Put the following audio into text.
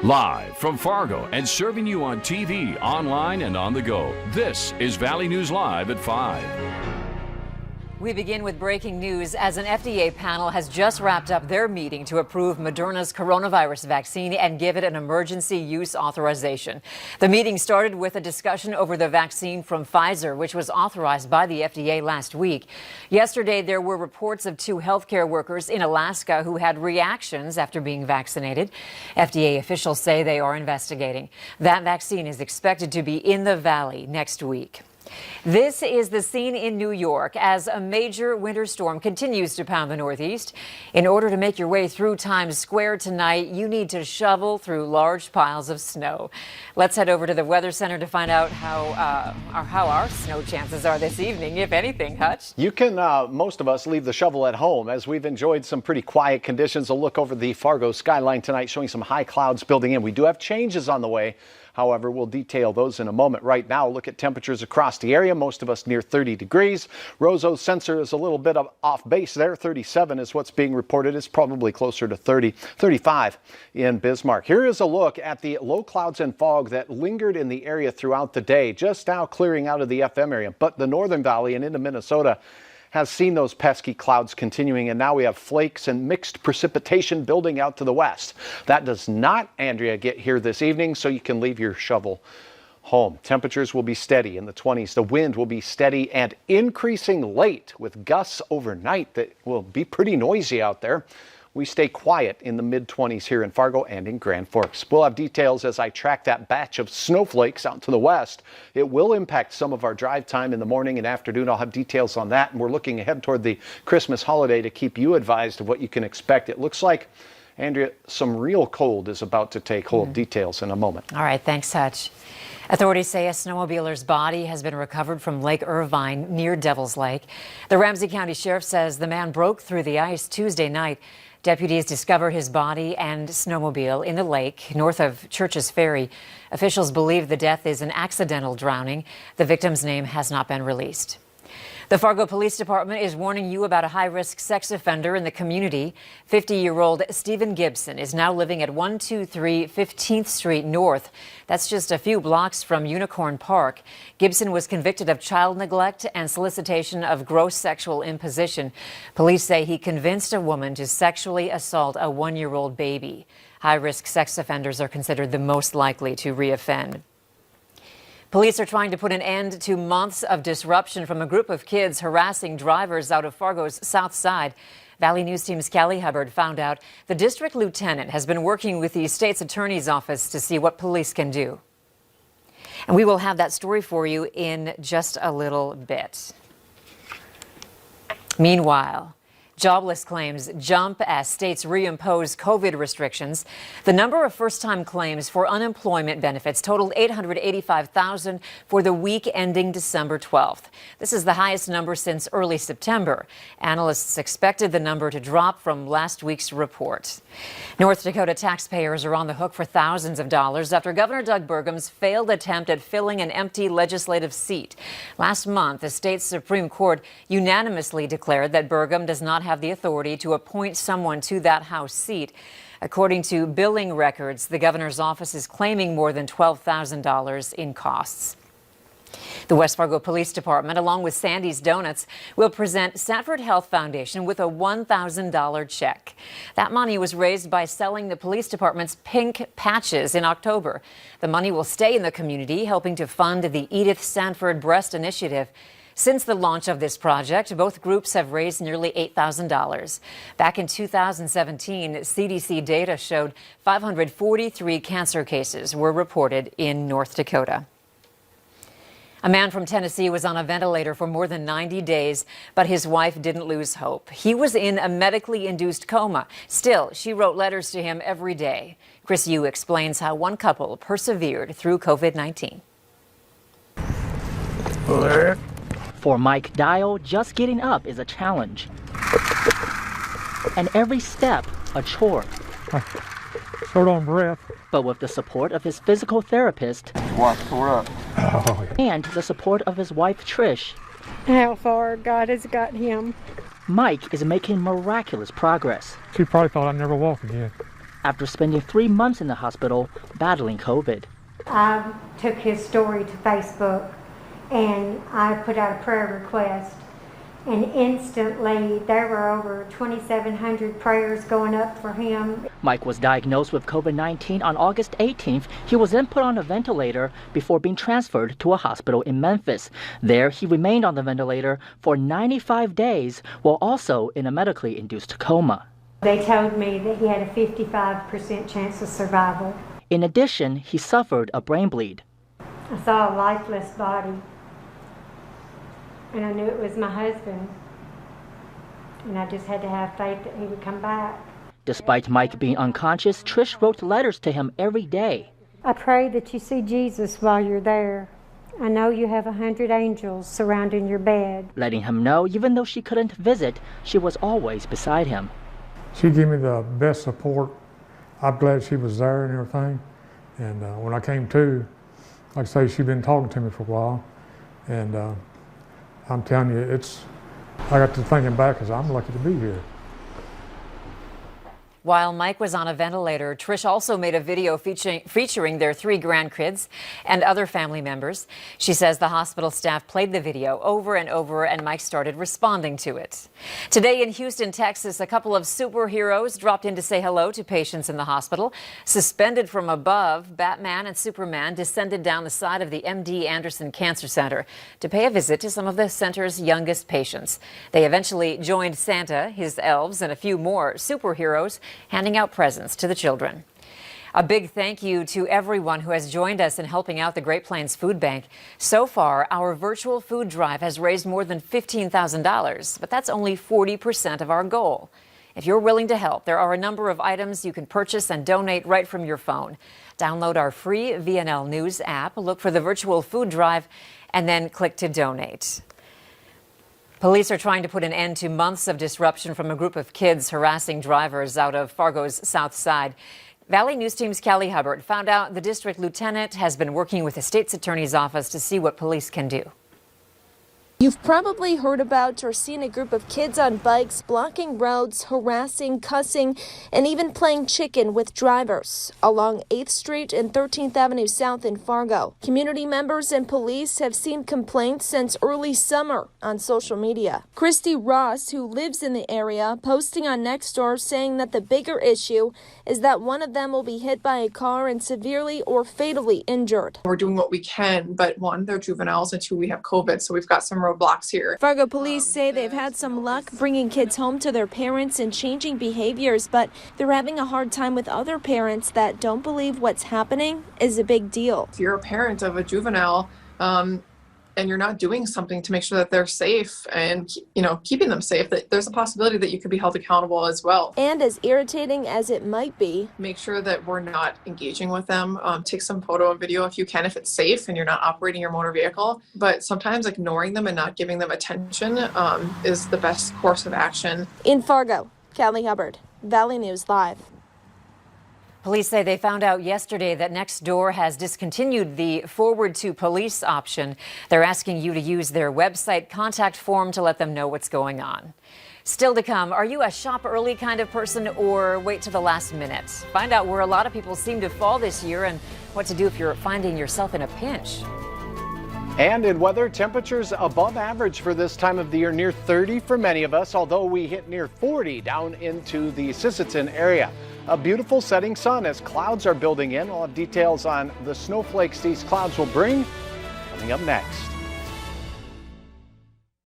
Live from Fargo and serving you on TV, online, and on the go, this is Valley News Live at 5. We begin with breaking news as an FDA panel has just wrapped up their meeting to approve Moderna's coronavirus vaccine and give it an emergency use authorization. The meeting started with a discussion over the vaccine from Pfizer, which was authorized by the FDA last week. Yesterday, there were reports of 2 healthcare workers in Alaska who had reactions after being vaccinated. FDA officials say they are investigating. That vaccine is expected to be in the valley next week. This is the scene in New York as a major winter storm continues to pound the Northeast. In order to make your way through Times Square tonight, you need to shovel through large piles of snow. Let's head over to the Weather Center to find out how our snow chances are this evening, if anything. Hutch? You can, most of us, leave the shovel at home as we've enjoyed some pretty quiet conditions. A look over the Fargo skyline tonight showing some high clouds building in. We do have changes on the way. However, we'll detail those in a moment. Right now, look at temperatures across the area. Most of us near 30 degrees. Roseau's sensor is a little bit off base there. 37 is what's being reported. It's probably closer to 30, 35 in Bismarck. Here is a look at the low clouds and fog that lingered in the area throughout the day, just now clearing out of the FM area. But the Northern Valley and into Minnesota has seen those pesky clouds continuing, and now we have flakes and mixed precipitation building out to the west. That does not, Andrea, get here this evening, so you can leave your shovel home. Temperatures will be steady in the 20s. The wind will be steady and increasing late with gusts overnight that will be pretty noisy out there. We stay quiet in the mid-20s here in Fargo and in Grand Forks. We'll have details as I track that batch of snowflakes out to the west. It will impact some of our drive time in the morning and afternoon. I'll have details on that, and we're looking ahead toward the Christmas holiday to keep you advised of what you can expect. It looks like, Andrea, some real cold is about to take hold. Details in a moment. All right, thanks, Hutch. Authorities say a snowmobiler's body has been recovered from Lake Irvine near Devil's Lake. The Ramsey County Sheriff says the man broke through the ice Tuesday night. Deputies discovered his body and snowmobile in the lake north of Church's Ferry. Officials believe the death is an accidental drowning. The victim's name has not been released. The Fargo Police Department is warning you about a high-risk sex offender in the community. 50-year-old Stephen Gibson is now living at 123 15th Street North. That's just a few blocks from Unicorn Park. Gibson was convicted of child neglect and solicitation of gross sexual imposition. Police say he convinced a woman to sexually assault a 1-year-old baby. High-risk sex offenders are considered the most likely to reoffend. Police are trying to put an end to months of disruption from a group of kids harassing drivers out of Fargo's south side. Valley News Team's Callie Hubbard found out the district lieutenant has been working with the state's attorney's office to see what police can do. And we will have that story for you in just a little bit. Meanwhile, jobless claims jump as states reimpose COVID restrictions. The number of first-time claims for unemployment benefits totaled 885,000 for the week ending December 12th. This is the highest number since early September. Analysts expected the number to drop from last week's report. North Dakota taxpayers are on the hook for thousands of dollars after Governor Doug Burgum's failed attempt at filling an empty legislative seat. Last month, the state's Supreme Court unanimously declared that Burgum does not have the authority to appoint someone to that House seat. According to billing records, the governor's office is claiming more than $12,000 in costs. The West Fargo Police Department, along with Sandy's Donuts, will present Sanford Health Foundation with a $1,000 check. That money was raised by selling the police department's pink patches in October. The money will stay in the community, helping to fund the Edith Sanford Breast Initiative. Since the launch of this project, both groups have raised nearly $8,000. Back in 2017, CDC data showed 543 cancer cases were reported in North Dakota. A man from Tennessee was on a ventilator for more than 90 days, but his wife didn't lose hope. He was in a medically induced coma. Still, she wrote letters to him every day. Chris Yu explains how one couple persevered through COVID-19. For Mike Dial, just getting up is a challenge. And every step, a chore. Short on breath. But with the support of his physical therapist and the support of his wife, Trish, how far God has got him. Mike is making miraculous progress. She probably thought I'd never walk again. after spending 3 months in the hospital battling COVID. I took his story to Facebook and I put out a prayer request, and instantly there were over 2,700 prayers going up for him. Mike was diagnosed with COVID-19 on August 18th. He was then put on a ventilator before being transferred to a hospital in Memphis. There, he remained on the ventilator for 95 days while also in a medically induced coma. They told me that he had a 55% chance of survival. In addition, he suffered a brain bleed. I saw a lifeless body, and I knew it was my husband, and I just had to have faith that he would come back. Despite Mike being unconscious, Trish wrote letters to him every day. I pray that you see Jesus while you're there. I know you have 100 angels surrounding your bed. Letting him know even though she couldn't visit, she was always beside him. She gave me the best support. I'm glad she was there and everything. And when I came to, like I say, she'd been talking to me for a while. And I'm telling you, I got to thinking back because I'm lucky to be here. While Mike was on a ventilator, Trish also made a video featuring their 3 grandkids and other family members. She says the hospital staff played the video over and over, and Mike started responding to it. Today in Houston, Texas, a couple of superheroes dropped in to say hello to patients in the hospital. Suspended from above, Batman and Superman descended down the side of the MD Anderson Cancer Center to pay a visit to some of the center's youngest patients. They eventually joined Santa, his elves, and a few more superheroes handing out presents to the children. A big thank you to everyone who has joined us in helping out the Great Plains Food Bank. So far, our virtual food drive has raised more than $15,000, but that's only 40% of our goal. If you're willing to help, there are a number of items you can purchase and donate right from your phone. Download our free VNL News app, look for the virtual food drive, and then click to donate. Police are trying to put an end to months of disruption from a group of kids harassing drivers out of Fargo's south side. Valley News Team's Callie Hubbard found out the district lieutenant has been working with the state's attorney's office to see what police can do. You've probably heard about or seen a group of kids on bikes blocking roads, harassing, cussing, and even playing chicken with drivers along 8th Street and 13th Avenue South in Fargo. Community members and police have seen complaints since early summer on social media. Christy Ross, who lives in the area, posting on Nextdoor saying that the bigger issue is that one of them will be hit by a car and severely or fatally injured. We're doing what we can, but 1, they're juveniles, and 2, we have COVID, so we've got some roadblocks here. Fargo police say they've had some luck bringing kids home to their parents and changing behaviors, but they're having a hard time with other parents that don't believe what's happening is a big deal. If you're a parent of a juvenile, and you're not doing something to make sure that they're safe and, keeping them safe, that there's a possibility that you could be held accountable as well. And as irritating as it might be, make sure that we're not engaging with them. Take some photo and video if you can, if it's safe and you're not operating your motor vehicle. But sometimes ignoring them and not giving them attention is the best course of action. In Fargo, Callie Hubbard, Valley News Live. Police say they found out yesterday that Nextdoor has discontinued the Forward to Police option. They're asking you to use their website contact form to let them know what's going on. Still to come, are you a shop early kind of person or wait to the last minute? Find out where a lot of people seem to fall this year and what to do if you're finding yourself in a pinch. And in weather, temperatures above average for this time of the year, near 30 for many of us, although we hit near 40 down into the Sisseton area. A beautiful setting sun as clouds are building in. We'll have details on the snowflakes these clouds will bring coming up next.